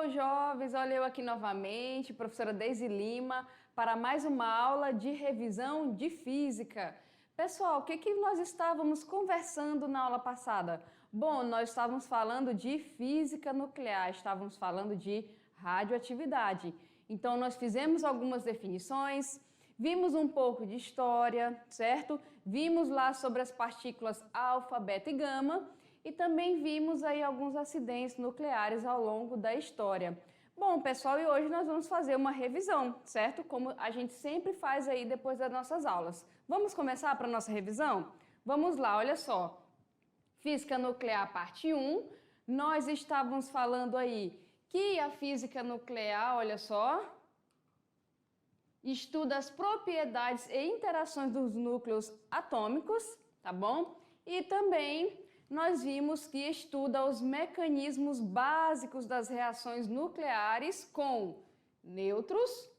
Hello, jovens! Olha eu aqui novamente, professora Deise Lima, para mais uma aula de revisão de física. Pessoal, o que nós estávamos conversando na aula passada? Bom, nós estávamos falando de física nuclear, estávamos falando de radioatividade. Então, nós fizemos algumas definições, vimos um pouco de história, certo? Vimos lá sobre as partículas alfa, beta e gama e também vimos aí alguns acidentes nucleares ao longo da história. Bom, pessoal, e hoje nós vamos fazer uma revisão, certo? Como a gente sempre faz aí depois das nossas aulas. Vamos começar para a nossa revisão? Vamos lá, olha só. Física nuclear, parte 1. Nós estávamos falando aí que a física nuclear, olha só, estuda as propriedades e interações dos núcleos atômicos, tá bom? E também nós vimos que estuda os mecanismos básicos das reações nucleares com nêutrons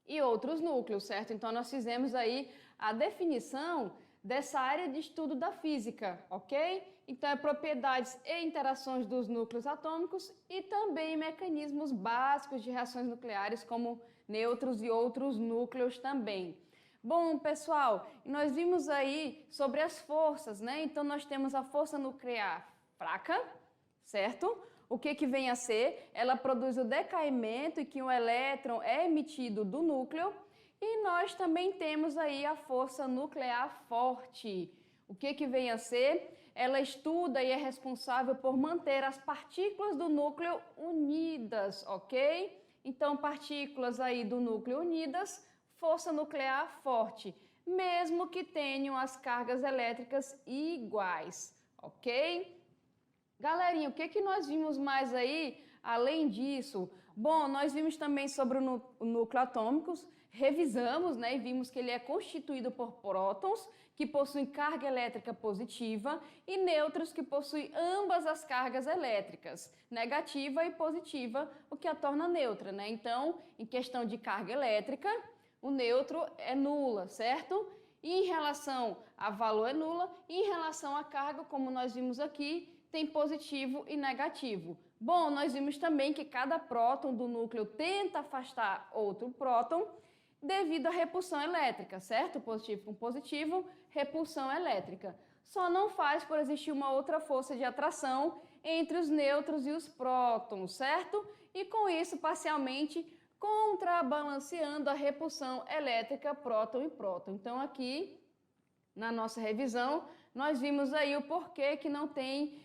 e outros núcleos, certo? Então, nós fizemos aí a definição dessa área de estudo da física, ok? Então, é propriedades e interações dos núcleos atômicos e também mecanismos básicos de reações nucleares como nêutrons e outros núcleos também. Bom, pessoal, nós vimos aí sobre as forças, né? Então, nós temos a força nuclear fraca, certo? O que vem a ser? Ela produz o decaimento e que um elétron é emitido do núcleo. E nós também temos aí a força nuclear forte. O que vem a ser? Ela estuda e é responsável por manter as partículas do núcleo unidas, ok? Então, partículas aí do núcleo unidas, força nuclear forte, mesmo que tenham as cargas elétricas iguais, ok? Galerinha, o que nós vimos mais aí, além disso? Bom, nós vimos também sobre o núcleo atômico, revisamos, né, e vimos que ele é constituído por prótons, que possuem carga elétrica positiva, e nêutrons, que possuem ambas as cargas elétricas, negativa e positiva, o que a torna neutra, né? Então, em questão de carga elétrica, o nêutron é nula, certo? E em relação a valor é nula, e em relação à carga, como nós vimos aqui, tem positivo e negativo. Bom, nós vimos também que cada próton do núcleo tenta afastar outro próton devido à repulsão elétrica, certo? Positivo com positivo, repulsão elétrica. Só não faz por existir uma outra força de atração entre os nêutrons e os prótons, certo? E com isso, parcialmente, contrabalanceando a repulsão elétrica próton e próton. Então, aqui, na nossa revisão, nós vimos aí o porquê que não tem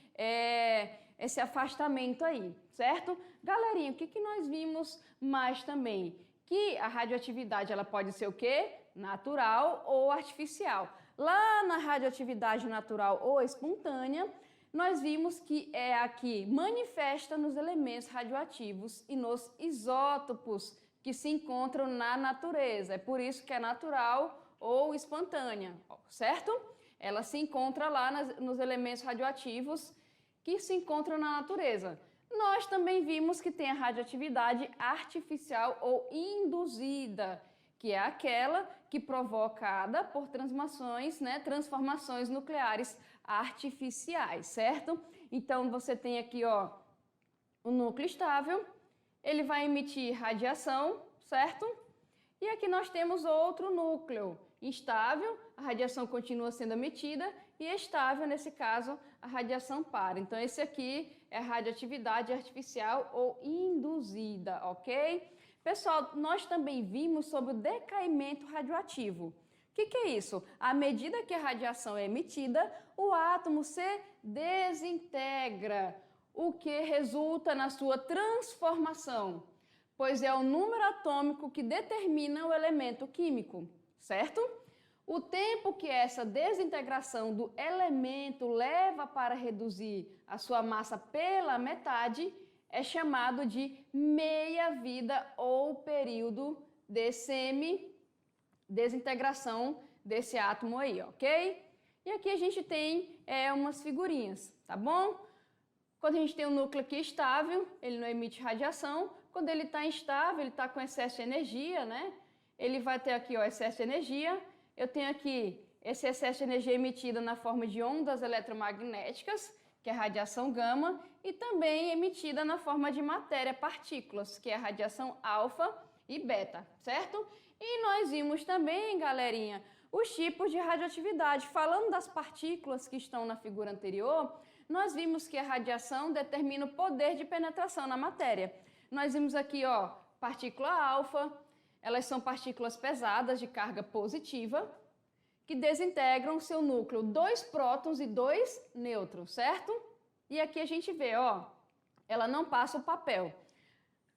esse afastamento aí, certo? Galerinha, o que nós vimos mais também? Que a radioatividade ela pode ser o quê? Natural ou artificial. Lá na radioatividade natural ou espontânea, nós vimos que é aqui manifesta nos elementos radioativos e nos isótopos que se encontram na natureza. É por isso que é natural ou espontânea, certo? Ela se encontra lá nos elementos radioativos que se encontram na natureza. Nós também vimos que tem a radioatividade artificial ou induzida, que é aquela que provocada por transformações nucleares artificiais, certo? Então, você tem aqui, ó, o núcleo estável, ele vai emitir radiação, certo? E aqui nós temos outro núcleo instável, a radiação continua sendo emitida, e estável, nesse caso, a radiação para. Então, esse aqui é a radioatividade artificial ou induzida, ok? Pessoal, nós também vimos sobre o decaimento radioativo. O que é isso? À medida que a radiação é emitida, o átomo se desintegra, o que resulta na sua transformação, pois é o número atômico que determina o elemento químico, certo? O tempo que essa desintegração do elemento leva para reduzir a sua massa pela metade é chamado de meia-vida ou período de semi-desintegração desse átomo aí, ok? E aqui a gente tem umas figurinhas, tá bom? Quando a gente tem um núcleo aqui estável, ele não emite radiação. Quando ele está instável, ele está com excesso de energia, né? Ele vai ter aqui, ó, excesso de energia. Eu tenho aqui esse excesso de energia emitida na forma de ondas eletromagnéticas, que é a radiação gama, e também emitida na forma de matéria, partículas, que é a radiação alfa e beta, certo? E nós vimos também, galerinha, os tipos de radioatividade. Falando das partículas que estão na figura anterior, nós vimos que a radiação determina o poder de penetração na matéria. Nós vimos aqui, ó, partícula alfa, elas são partículas pesadas de carga positiva, que desintegram seu núcleo, 2 prótons e 2 nêutrons, certo? E aqui a gente vê, ó, ela não passa o papel.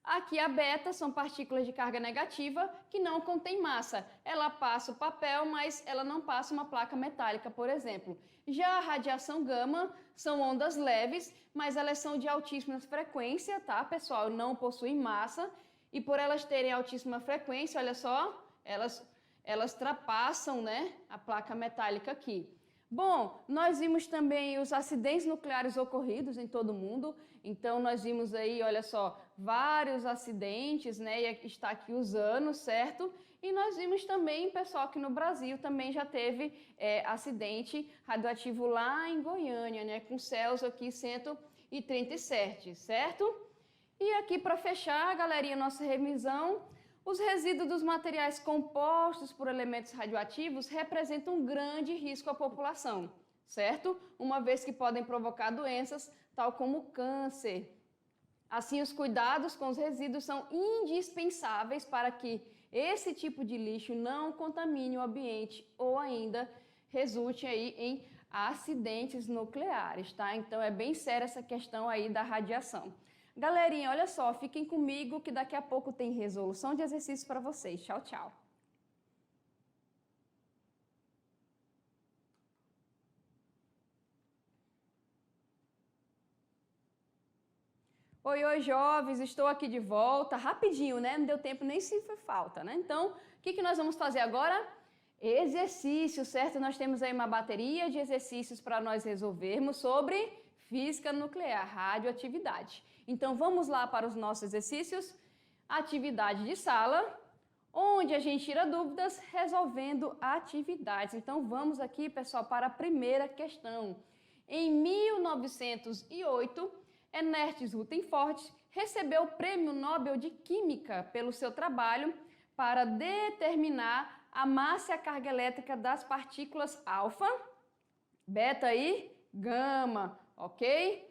Aqui a beta são partículas de carga negativa que não contém massa. Ela passa o papel, mas ela não passa uma placa metálica, por exemplo. Já a radiação gama são ondas leves, mas elas são de altíssima frequência, tá, pessoal? Não possuem massa e por elas terem altíssima frequência, olha só, elas ultrapassam, né, a placa metálica aqui. Bom, nós vimos também os acidentes nucleares ocorridos em todo o mundo. Então, nós vimos aí, olha só, vários acidentes, né? E está aqui os anos, certo? E nós vimos também, pessoal, que no Brasil também já teve acidente radioativo lá em Goiânia, né? Com Celsius aqui 137, certo? E aqui, para fechar, galerinha, nossa revisão, os resíduos dos materiais compostos por elementos radioativos representam um grande risco à população, certo? Uma vez que podem provocar doenças, tal como câncer. Assim, os cuidados com os resíduos são indispensáveis para que esse tipo de lixo não contamine o ambiente ou ainda resulte aí em acidentes nucleares, tá? Então, é bem séria essa questão aí da radiação. Galerinha, olha só, fiquem comigo que daqui a pouco tem resolução de exercício para vocês. Tchau, tchau. Oi, jovens, estou aqui de volta. Rapidinho, né? Não deu tempo nem se foi falta, né? Então, o que nós vamos fazer agora? Exercício, certo? Nós temos aí uma bateria de exercícios para nós resolvermos sobre física nuclear, radioatividade. Então, vamos lá para os nossos exercícios. Atividade de sala, onde a gente tira dúvidas resolvendo atividades. Então, vamos aqui, pessoal, para a primeira questão. Em 1908, Ernest Rutherford recebeu o Prêmio Nobel de Química pelo seu trabalho para determinar a massa e a carga elétrica das partículas alfa, beta e gama, ok?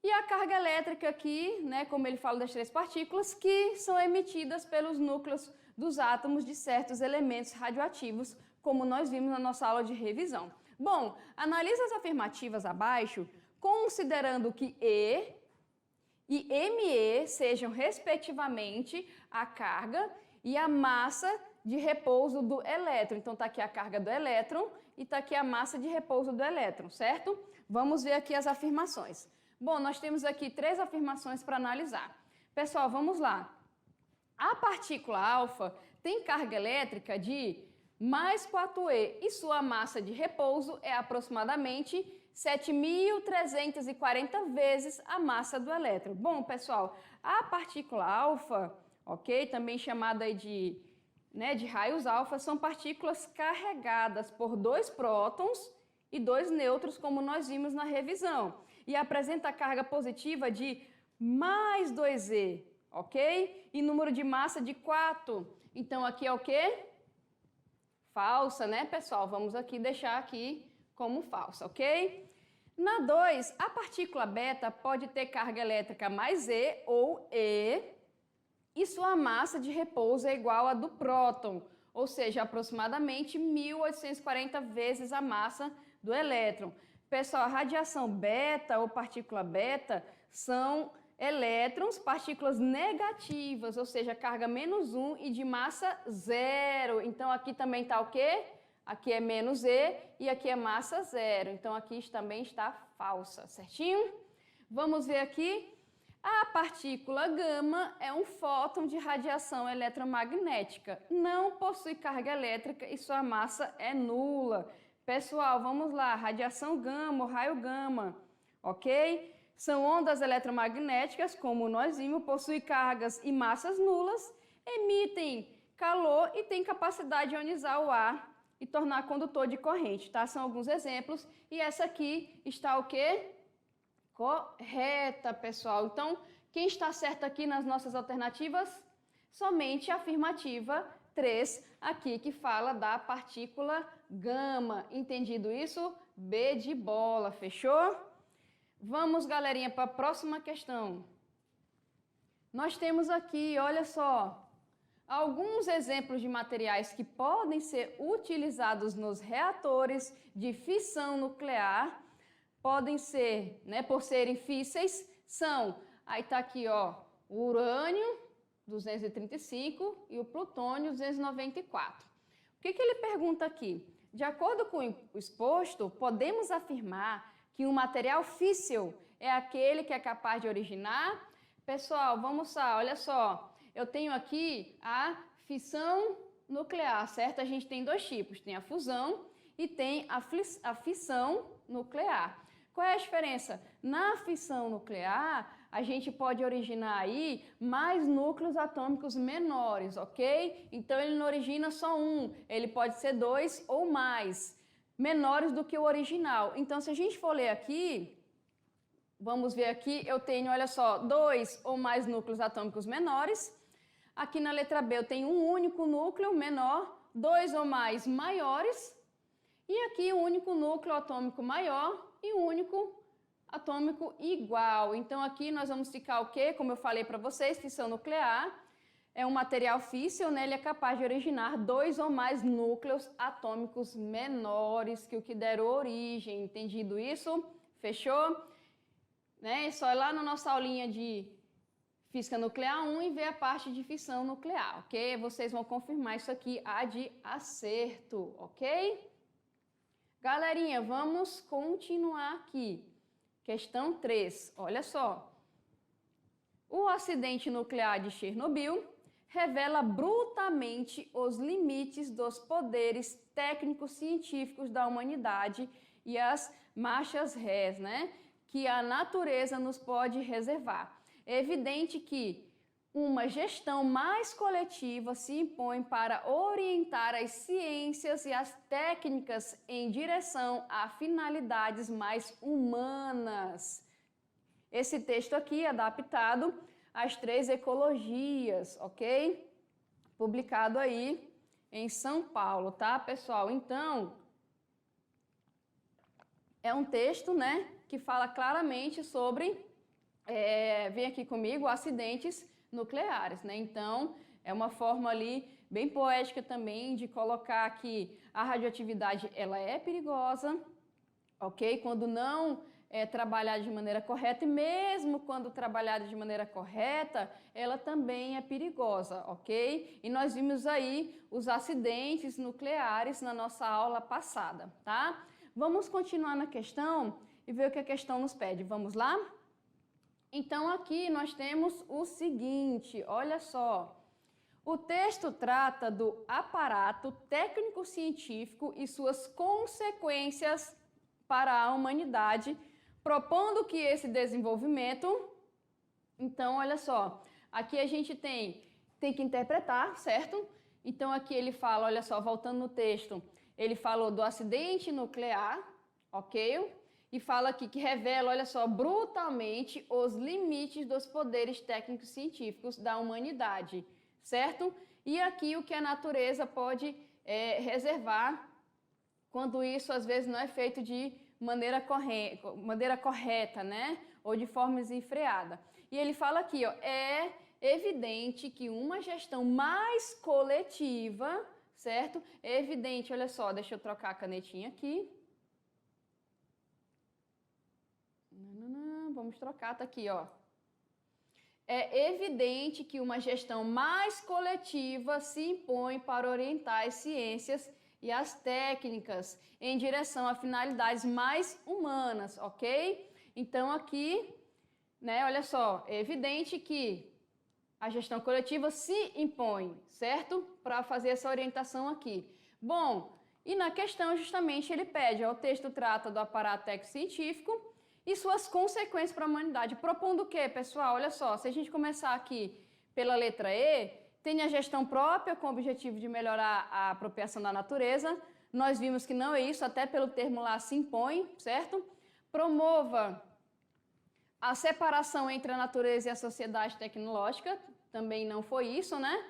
E a carga elétrica aqui, né, como ele fala das 3 partículas, que são emitidas pelos núcleos dos átomos de certos elementos radioativos, como nós vimos na nossa aula de revisão. Bom, analisa as afirmativas abaixo, considerando que E e ME sejam, respectivamente, a carga e a massa de repouso do elétron. Então, está aqui a carga do elétron e está aqui a massa de repouso do elétron, certo? Vamos ver aqui as afirmações. Bom, nós temos aqui 3 afirmações para analisar. Pessoal, vamos lá. A partícula alfa tem carga elétrica de mais 4e e sua massa de repouso é aproximadamente 7.340 vezes a massa do elétron. Bom, pessoal, a partícula alfa, ok, também chamada aí de raios alfa, são partículas carregadas por 2 prótons e 2 nêutrons, como nós vimos na revisão, e apresenta carga positiva de mais 2e, ok? E número de massa de 4. Então, aqui é o quê? Falsa, né, pessoal? Vamos aqui deixar aqui como falsa, ok? Na 2, a partícula beta pode ter carga elétrica mais E ou E, e sua massa de repouso é igual à do próton, ou seja, aproximadamente 1.840 vezes a massa do elétron. Pessoal, a radiação beta ou partícula beta são elétrons, partículas negativas, ou seja, carga -1 e de massa 0. Então, aqui também está o quê? Aqui é menos E e aqui é massa 0. Então, aqui também está falsa, certinho? Vamos ver aqui. A partícula gama é um fóton de radiação eletromagnética. Não possui carga elétrica e sua massa é nula. Pessoal, vamos lá. Radiação gama, ou raio gama, ok? São ondas eletromagnéticas, como nós vimos, possuem cargas e massas nulas, emitem calor e têm capacidade de ionizar o ar e tornar condutor de corrente, tá? São alguns exemplos. E essa aqui está o quê? Correta, pessoal. Então, quem está certo aqui nas nossas alternativas? Somente a afirmativa 3, aqui que fala da partícula gama. Entendido isso? B de bola, fechou? Vamos, galerinha, para a próxima questão. Nós temos aqui, olha só, alguns exemplos de materiais que podem ser utilizados nos reatores de fissão nuclear. Podem ser, né, por serem físseis, são, aí tá aqui, ó, o urânio 235 e o plutônio 294. O que ele pergunta aqui? De acordo com o exposto, podemos afirmar que um material físsil é aquele que é capaz de originar. Pessoal, vamos lá, olha só, eu tenho aqui a fissão nuclear, certo? A gente tem dois tipos, tem a fusão e tem a fissão nuclear. Qual é a diferença? Na fissão nuclear, a gente pode originar aí mais núcleos atômicos menores, ok? Então ele não origina só um, ele pode ser dois ou mais, menores do que o original. Então se a gente for ler aqui, vamos ver aqui, eu tenho, olha só, dois ou mais núcleos atômicos menores. Aqui na letra B eu tenho um único núcleo menor, dois ou mais maiores. E aqui um único núcleo atômico maior e um único atômico igual. Então aqui nós vamos ficar o quê? Como eu falei para vocês, fissão nuclear é um material físsil, né? Ele é capaz de originar dois ou mais núcleos atômicos menores que o que deram origem. Entendido isso? Fechou? Né? É só ir lá na nossa aulinha de física nuclear 1 e ver a parte de fissão nuclear, ok? Vocês vão confirmar isso aqui, a de acerto, ok? Galerinha, vamos continuar aqui. Questão 3, olha só. O acidente nuclear de Chernobyl revela brutalmente os limites dos poderes técnicos científicos da humanidade e as marchas rés, né, que a natureza nos pode reservar. É evidente que uma gestão mais coletiva se impõe para orientar as ciências e as técnicas em direção a finalidades mais humanas. Esse texto aqui é adaptado às 3 ecologias, ok? Publicado aí em São Paulo, tá, pessoal? Então, é um texto, né, que fala claramente sobre, vem aqui comigo, acidentes nucleares, né? Então, é uma forma ali bem poética também de colocar que a radioatividade, ela é perigosa, ok? Quando não é trabalhada de maneira correta, e mesmo quando trabalhada de maneira correta, ela também é perigosa, ok? E nós vimos aí os acidentes nucleares na nossa aula passada, tá? Vamos continuar na questão e ver o que a questão nos pede. Vamos lá? Então, aqui nós temos o seguinte, olha só. O texto trata do aparato técnico-científico e suas consequências para a humanidade, propondo que esse desenvolvimento... Então, olha só, aqui a gente tem que interpretar, certo? Então, aqui ele fala, olha só, voltando no texto, ele falou do acidente nuclear, ok? E fala aqui que revela, olha só, brutalmente os limites dos poderes técnicos científicos da humanidade, certo? E aqui o que a natureza pode reservar quando isso às vezes não é feito de maneira correta, né? Ou de forma desenfreada. E ele fala aqui, ó, é evidente que uma gestão mais coletiva, certo? É evidente, olha só, deixa eu trocar a canetinha aqui. Vamos trocar, tá aqui, ó. É evidente que uma gestão mais coletiva se impõe para orientar as ciências e as técnicas em direção a finalidades mais humanas, ok? Então aqui, né, olha só, é evidente que a gestão coletiva se impõe, certo? Para fazer essa orientação aqui. Bom, e na questão justamente ele pede, ó, o texto trata do aparato técnico-científico e suas consequências para a humanidade. Propondo o quê, pessoal? Olha só, se a gente começar aqui pela letra E, tem a gestão própria com o objetivo de melhorar a apropriação da natureza. Nós vimos que não é isso, até pelo termo lá se impõe, certo? Promova A separação entre a natureza e a sociedade tecnológica, também não foi isso, né?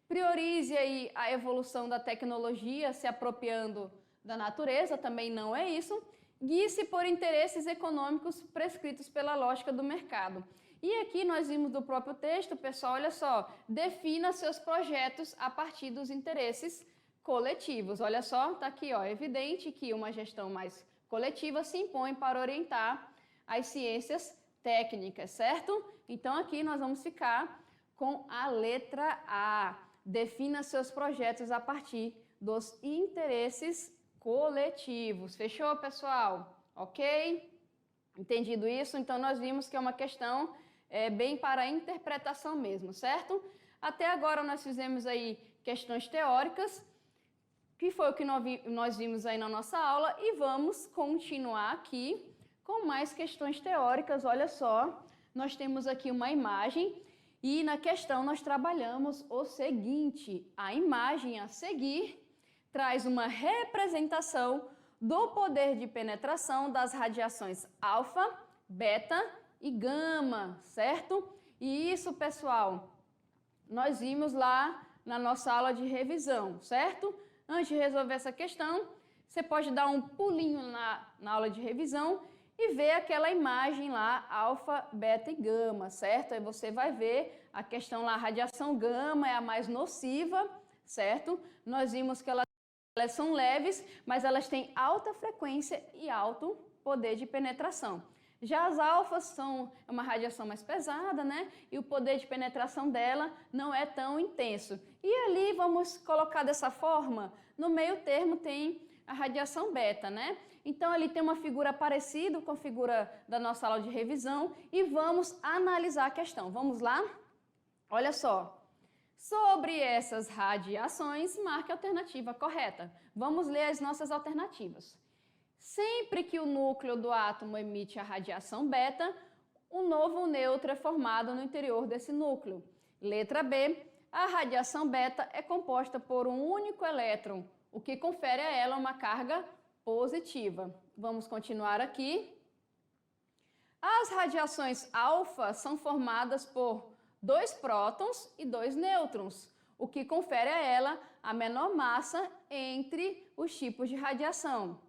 Priorize aí a evolução da tecnologia se apropriando da natureza, também não é isso. Guie-se por interesses econômicos prescritos pela lógica do mercado. E aqui nós vimos do próprio texto, pessoal, olha só, defina seus projetos a partir dos interesses coletivos. Olha só, tá aqui, ó, é evidente que uma gestão mais coletiva se impõe para orientar as ciências técnicas, certo? Então aqui nós vamos ficar com a letra A. Defina seus projetos a partir dos interesses coletivos. Fechou, pessoal? Ok? Entendido isso? Então nós vimos que é uma questão bem para a interpretação mesmo, certo? Até agora nós fizemos aí questões teóricas, que foi o que nós vimos aí na nossa aula, e vamos continuar aqui com mais questões teóricas. Olha só, nós temos aqui uma imagem e na questão nós trabalhamos o seguinte: a imagem a seguir traz uma representação do poder de penetração das radiações alfa, beta e gama, certo? E isso, pessoal, nós vimos lá na nossa aula de revisão, certo? Antes de resolver essa questão, você pode dar um pulinho na aula de revisão e ver aquela imagem lá, alfa, beta e gama, certo? Aí você vai ver a questão lá, a radiação gama é a mais nociva, certo? Nós vimos que elas são leves, mas elas têm alta frequência e alto poder de penetração. Já as alfas são uma radiação mais pesada, né? E o poder de penetração dela não é tão intenso. E ali, vamos colocar dessa forma, no meio termo tem a radiação beta, né? Então, ali tem uma figura parecida com a figura da nossa aula de revisão e vamos analisar a questão. Vamos lá? Olha só. Sobre essas radiações, marque a alternativa correta. Vamos ler as nossas alternativas. Sempre que o núcleo do átomo emite a radiação beta, um novo nêutron é formado no interior desse núcleo. Letra B, a radiação beta é composta por um único elétron, o que confere a ela uma carga positiva. Vamos continuar aqui. As radiações alfa são formadas por 2 prótons e 2 nêutrons, o que confere a ela a menor massa entre os tipos de radiação.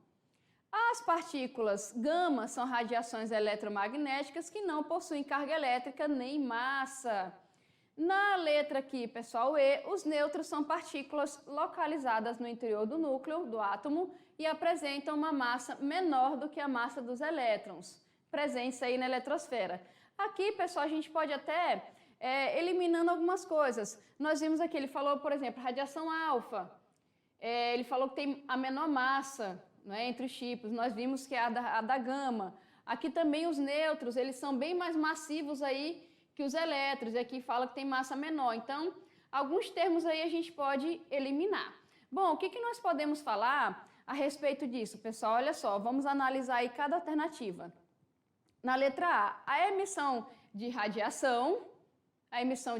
As partículas gama são radiações eletromagnéticas que não possuem carga elétrica nem massa. Na letra aqui, pessoal, E, os nêutrons são partículas localizadas no interior do núcleo do átomo e apresentam uma massa menor do que a massa dos elétrons, presentes aí na eletrosfera. Aqui, pessoal, a gente pode até eliminando algumas coisas. Nós vimos aqui, ele falou, por exemplo, radiação alfa. Ele falou que tem a menor massa, né, entre os tipos. Nós vimos que é a da gama. Aqui também os nêutrons, eles são bem mais massivos aí que os elétrons. E aqui fala que tem massa menor. Então, alguns termos aí a gente pode eliminar. Bom, o que nós podemos falar a respeito disso, pessoal? Olha só, vamos analisar aí cada alternativa. Na letra A, a emissão de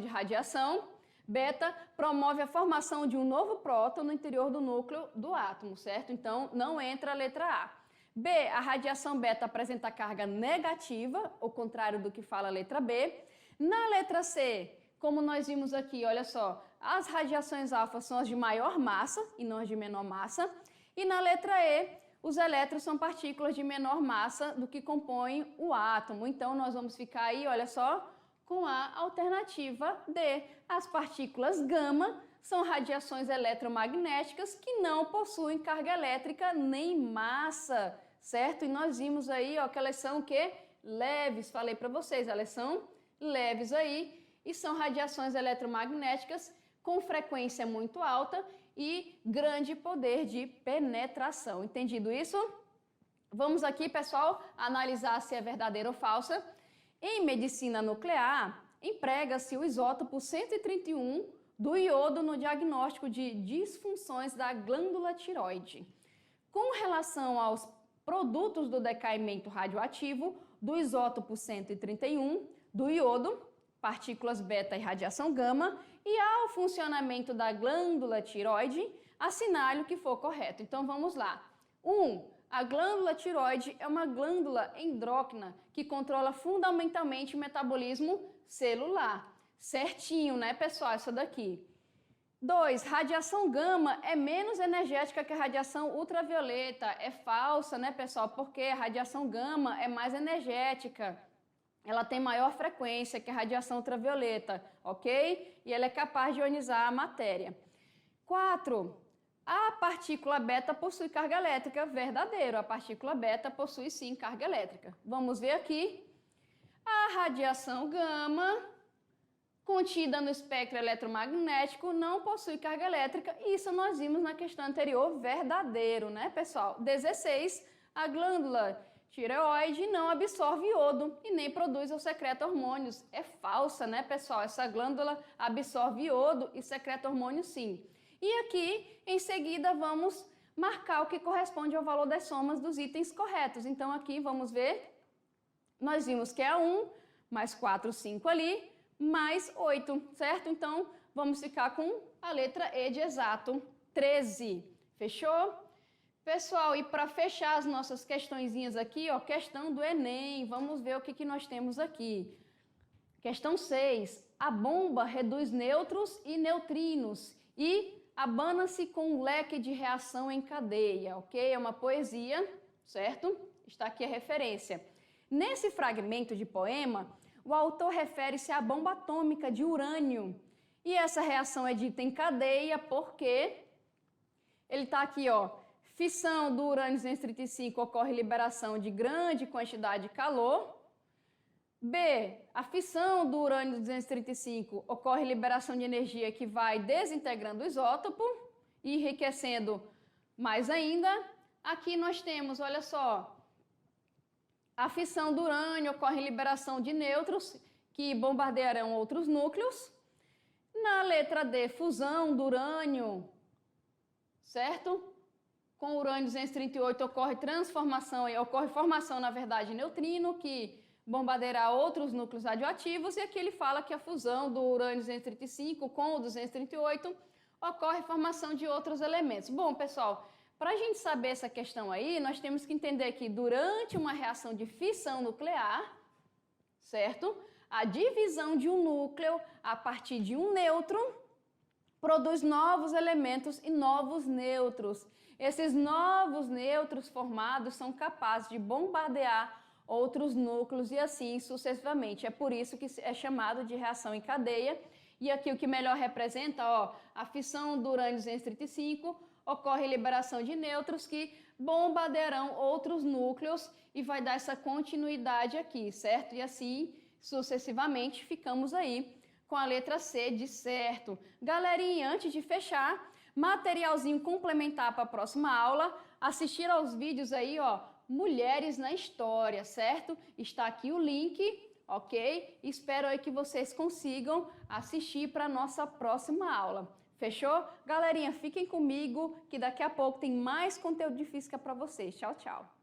radiação beta promove a formação de um novo próton no interior do núcleo do átomo, certo? Então, não entra a letra A. B, a radiação beta apresenta carga negativa, ao contrário do que fala a letra B. Na letra C, como nós vimos aqui, olha só, as radiações alfa são as de maior massa e não as de menor massa. E na letra E, os elétrons são partículas de menor massa do que compõem o átomo. Então, nós vamos ficar aí, olha só, com a alternativa D. As partículas gama são radiações eletromagnéticas que não possuem carga elétrica nem massa, certo? E nós vimos aí, ó, que elas são o quê? Leves, falei para vocês, elas são leves aí e são radiações eletromagnéticas com frequência muito alta e grande poder de penetração. Entendido isso? Vamos aqui, pessoal, analisar se é verdadeira ou falsa. Em medicina nuclear, emprega-se o isótopo 131 do iodo no diagnóstico de disfunções da glândula tireoide. Com relação aos produtos do decaimento radioativo do isótopo 131 do iodo, partículas beta e radiação gama, e ao funcionamento da glândula tireoide, assinale o que for correto. Então vamos lá. 1. A glândula tireoide é uma glândula endócrina que controla fundamentalmente o metabolismo celular. Certinho, né, pessoal? Isso daqui. 2. Radiação gama é menos energética que a radiação ultravioleta. É falsa, né, pessoal? Porque a radiação gama é mais energética. Ela tem maior frequência que a radiação ultravioleta, ok? E ela é capaz de ionizar a matéria. 4. A partícula beta possui carga elétrica. Verdadeiro, a partícula beta possui sim carga elétrica. Vamos ver aqui. A radiação gama contida no espectro eletromagnético não possui carga elétrica. Isso nós vimos na questão anterior, verdadeiro, né, pessoal? 16. A glândula tireoide não absorve iodo e nem produz ou secreta hormônios. É falsa, né, pessoal? Essa glândula absorve iodo e secreta hormônios sim. E aqui, em seguida, vamos marcar o que corresponde ao valor das somas dos itens corretos. Então, aqui, vamos ver, nós vimos que é 1, mais 4, 5 ali, mais 8, certo? Então, vamos ficar com a letra E de exato, 13. Fechou? Pessoal, e para fechar as nossas questõezinhas aqui, ó, questão do Enem, vamos ver o que nós temos aqui. Questão 6. A bomba reduz nêutrons e neutrinos e abana-se com um leque de reação em cadeia, ok? É uma poesia, certo? Está aqui a referência. Nesse fragmento de poema, o autor refere-se à bomba atômica de urânio. E essa reação é dita em cadeia porque ele está aqui, ó. Fissão do urânio 235 ocorre liberação de grande quantidade de calor. B. A fissão do urânio 235 ocorre liberação de energia que vai desintegrando o isótopo e enriquecendo mais ainda. Aqui nós temos, olha só, a fissão do urânio ocorre liberação de nêutrons que bombardearão outros núcleos. Na letra D, fusão do urânio, certo? Com o urânio 238 ocorre formação, na verdade, de neutrino que bombardeará outros núcleos radioativos, e aqui ele fala que a fusão do urânio 235 com o 238 ocorre formação de outros elementos. Bom, pessoal, para a gente saber essa questão aí, nós temos que entender que durante uma reação de fissão nuclear, certo? A divisão de um núcleo a partir de um nêutron produz novos elementos e novos nêutrons. Esses novos nêutrons formados são capazes de bombardear outros núcleos e assim sucessivamente. É por isso que é chamado de reação em cadeia. E aqui o que melhor representa, ó, a fissão do urânio 235 ocorre liberação de nêutrons que bombardearão outros núcleos e vai dar essa continuidade aqui, certo? E assim sucessivamente ficamos aí com a letra C de certo. Galerinha, antes de fechar, materialzinho complementar para a próxima aula, assistir aos vídeos aí, ó, Mulheres na História, certo? Está aqui o link, ok? Espero aí que vocês consigam assistir para a nossa próxima aula. Fechou? Galerinha, fiquem comigo que daqui a pouco tem mais conteúdo de física para vocês. Tchau, tchau!